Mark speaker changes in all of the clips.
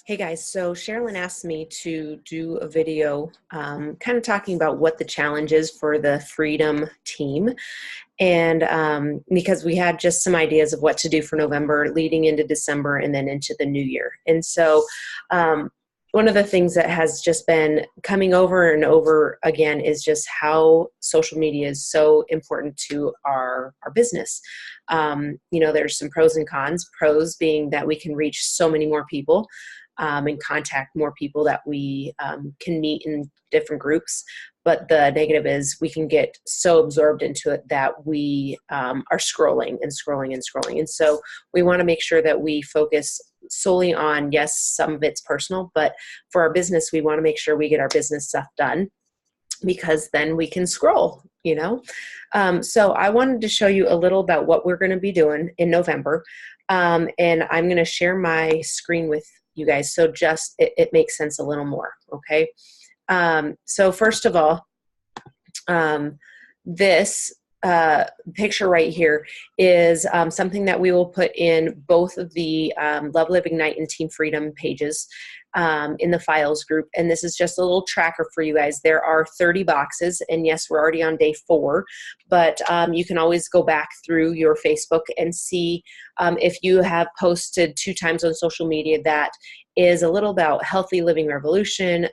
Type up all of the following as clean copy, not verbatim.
Speaker 1: Hey guys, so Sherilyn asked me to do a video kind of talking about what the challenge is for the Freedom team. And because we had just some ideas of what to do for November leading into December and then into the new year. And so one of the things that has just been coming over and over again is just how social media is so important to our business. There's some pros and cons. Pros being that we can reach so many more people and contact more people that we can meet in different groups. But the negative is we can get so absorbed into it that we are scrolling and scrolling and scrolling. And so we want to make sure that we focus solely on, yes, some of it's personal, but for our business, we want to make sure we get our business stuff done because then we can scroll. So I wanted to show you a little about what we're going to be doing in November. And I'm going to share my screen with you guys so just it makes sense a little more, okay? So first of all, this picture right here is something that we will put in both of the Love Live Ignite and Team Freedom pages in the files group. And this is just a little tracker for you guys. There are 30 boxes, and yes, we're already on day 4, but you can always go back through your Facebook and see if you have posted 2 times on social media that is a little about Healthy Living Revolution,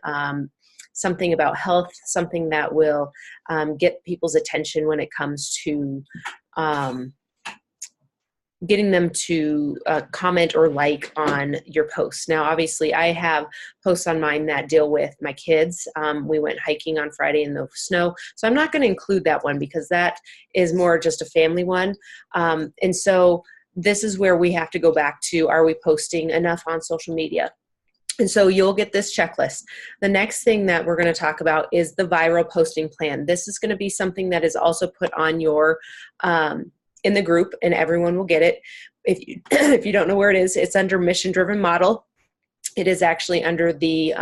Speaker 1: something about health, something that will get people's attention when it comes to getting them to comment or like on your posts. Now, obviously, I have posts on mine that deal with my kids. We went hiking on Friday in the snow, so I'm not going to include that one because that is more just a family one. And so this is where we have to go back to, are we posting enough on social media? And so you'll get this checklist. The next thing that we're going to talk about is the viral posting plan. This is going to be something that is also put on your in the group, and everyone will get it. If you don't know where it is, it's under Mission Driven Model. It is actually under the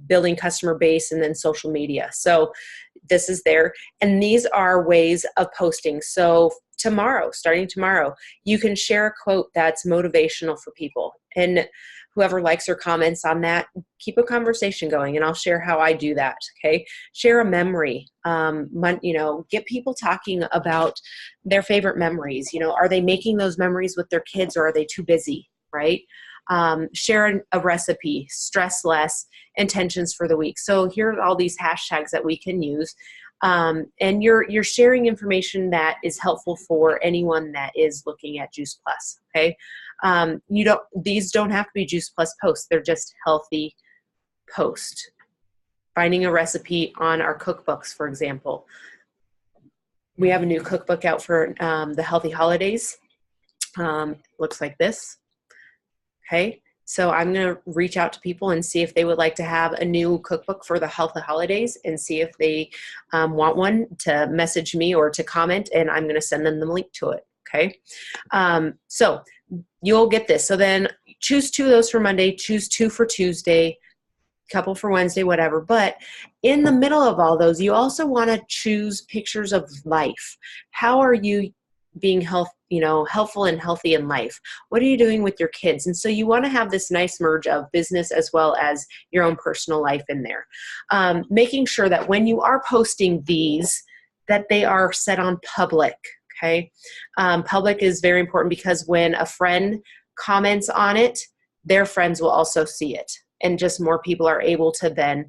Speaker 1: building customer base and then social media. So this is there. And these are ways of posting. So starting tomorrow, you can share a quote that's motivational for people. And whoever likes or comments on that, keep a conversation going, and I'll share how I do that, okay? Share a memory. Get people talking about their favorite memories. Are they making those memories with their kids, or are they too busy, right? Share a recipe, stress less, intentions for the week. So here are all these hashtags that we can use. And you're sharing information that is helpful for anyone that is looking at Juice Plus, okay? These don't have to be Juice Plus posts. They're just healthy posts. Finding a recipe on our cookbooks, for example. We have a new cookbook out for the Healthy Holidays. Looks like this, okay? So I'm going to reach out to people and see if they would like to have a new cookbook for the Healthy Holidays and see if they want one, to message me or to comment, and I'm going to send them the link to it, okay? So you'll get this. So then choose 2 of those for Monday, choose 2 for Tuesday, couple for Wednesday, whatever. But in the middle of all those, you also want to choose pictures of life. How are you being helpful and healthy in life? What are you doing with your kids? And so you want to have this nice merge of business as well as your own personal life in there. Making sure that when you are posting these, that they are set on public, okay? Public is very important because when a friend comments on it, their friends will also see it. And just more people are able to then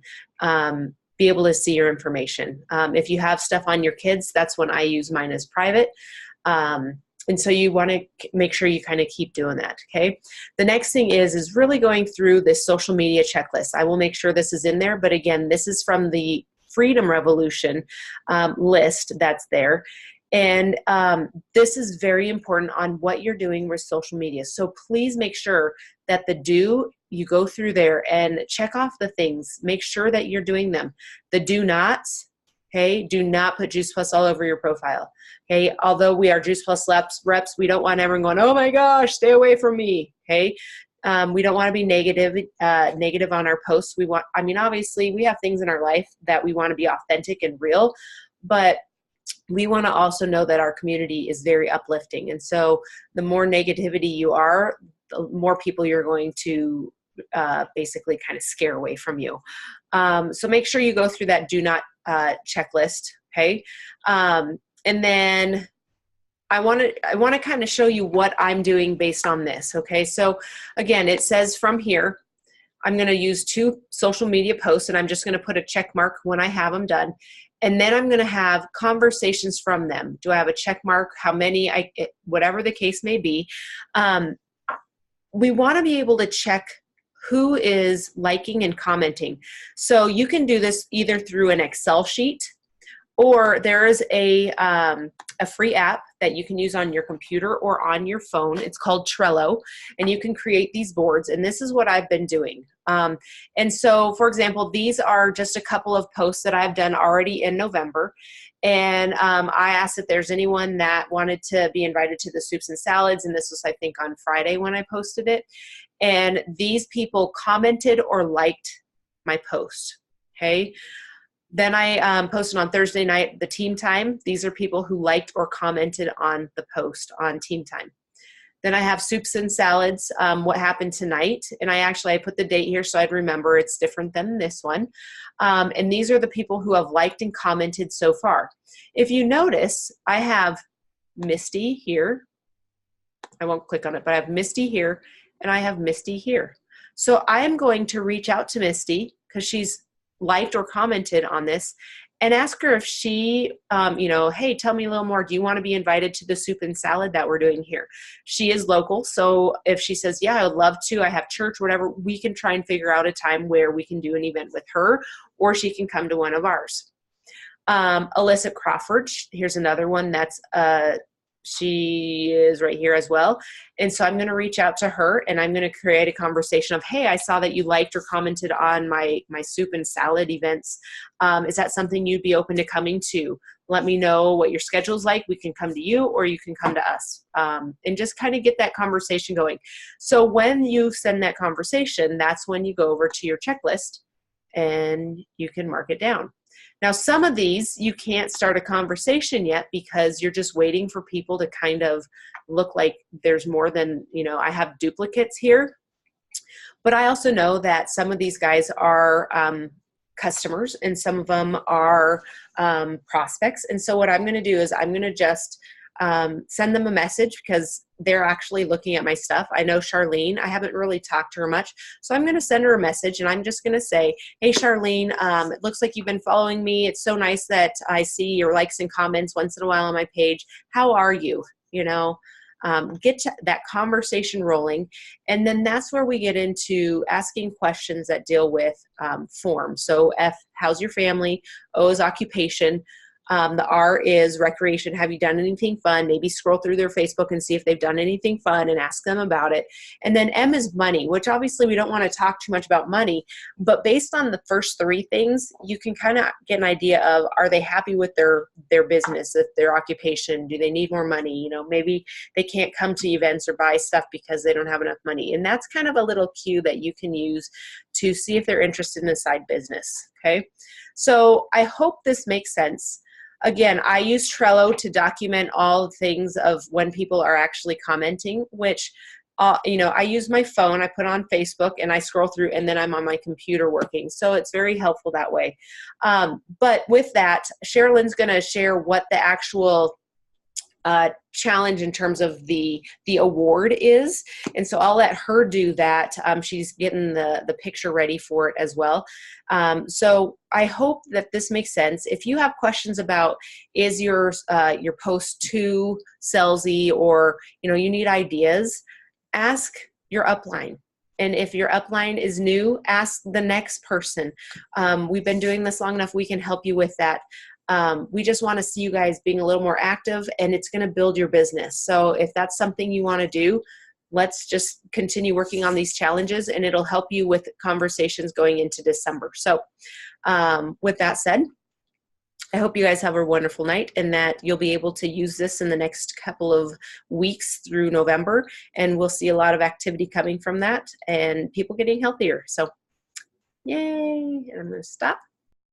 Speaker 1: be able to see your information. If you have stuff on your kids, that's when I use mine as private. And so you want to make sure you kind of keep doing that, okay? The next thing is really going through this social media checklist. I will make sure this is in there, but again, this is from the Freedom Revolution list that's there. And this is very important on what you're doing with social media. So please make sure that you go through there and check off the things. Make sure that you're doing them. The do nots, okay? Do not put Juice Plus all over your profile, okay? Although we are Juice Plus reps, we don't want everyone going, oh my gosh, stay away from me, okay? We don't want to be negative on our posts. Obviously we have things in our life that we want to be authentic and real, but we want to also know that our community is very uplifting. And so the more negativity you are, the more people you're going to basically kind of scare away from you. So make sure you go through that do not checklist, okay? And then I want to kind of show you what I'm doing based on this, okay? So again, it says from here, I'm going to use 2 social media posts, and I'm just going to put a check mark when I have them done. And then I'm going to have conversations from them. Do I have a check mark? How many? Whatever the case may be. We want to be able to check who is liking and commenting. So you can do this either through an Excel sheet, or there is a free app that you can use on your computer or on your phone. It's called Trello, and you can create these boards, and this is what I've been doing. And so, for example, these are just a couple of posts that I've done already in November, and I asked if there's anyone that wanted to be invited to the soups and salads, and this was, I think, on Friday when I posted it, and these people commented or liked my post, okay? Then I posted on Thursday night, the team time. These are people who liked or commented on the post on team time. Then I have soups and salads, what happened tonight. And I put the date here so I'd remember it's different than this one. And these are the people who have liked and commented so far. If you notice, I have Misty here. I won't click on it, but I have Misty here and I have Misty here. So I am going to reach out to Misty because she's liked or commented on this, and ask her if she, hey, tell me a little more. Do you want to be invited to the soup and salad that we're doing here? She is local, so if she says, yeah, I would love to, I have church, whatever, we can try and figure out a time where we can do an event with her, or she can come to one of ours. Alyssa Crawford, here's another one that's she is right here as well. And so I'm going to reach out to her and I'm going to create a conversation of, hey, I saw that you liked or commented on my soup and salad events. Is that something you'd be open to coming to? Let me know what your schedule's like. We can come to you or you can come to us, and just kind of get that conversation going. So when you send that conversation, that's when you go over to your checklist and you can mark it down. Now, some of these, you can't start a conversation yet because you're just waiting for people to kind of look like there's more than, I have duplicates here. But I also know that some of these guys are customers and some of them are prospects. And so what I'm going to do is I'm going to just send them a message because they're actually looking at my stuff. I know Charlene, I haven't really talked to her much, so I'm going to send her a message and I'm just going to say, hey Charlene, it looks like you've been following me. It's so nice that I see your likes and comments once in a while on my page. How are you? Get that conversation rolling. And then that's where we get into asking questions that deal with form. So F, how's your family? O is occupation. The R is recreation. Have you done anything fun? Maybe scroll through their Facebook and see if they've done anything fun and ask them about it. And then M is money, which obviously we don't want to talk too much about money, but based on the first 3 things, you can kind of get an idea of, are they happy with their business, if their occupation? Do they need more money? Maybe they can't come to events or buy stuff because they don't have enough money. And that's kind of a little cue that you can use to see if they're interested in a side business. Okay. So I hope this makes sense. Again, I use Trello to document all things of when people are actually commenting, which, I use my phone, I put on Facebook and I scroll through and then I'm on my computer working. So it's very helpful that way. But with that, Sherilyn's going to share what the actual challenge in terms of the award is. And so I'll let her do that. She's getting the picture ready for it as well. So I hope that this makes sense. If you have questions about, is your post too salesy, or, you need ideas, ask your upline. And if your upline is new, ask the next person. We've been doing this long enough, we can help you with that. We just want to see you guys being a little more active, and it's going to build your business. So if that's something you want to do, let's just continue working on these challenges, and it'll help you with conversations going into December. So with that said, I hope you guys have a wonderful night and that you'll be able to use this in the next couple of weeks through November, and we'll see a lot of activity coming from that and people getting healthier. So yay, and I'm going to stop.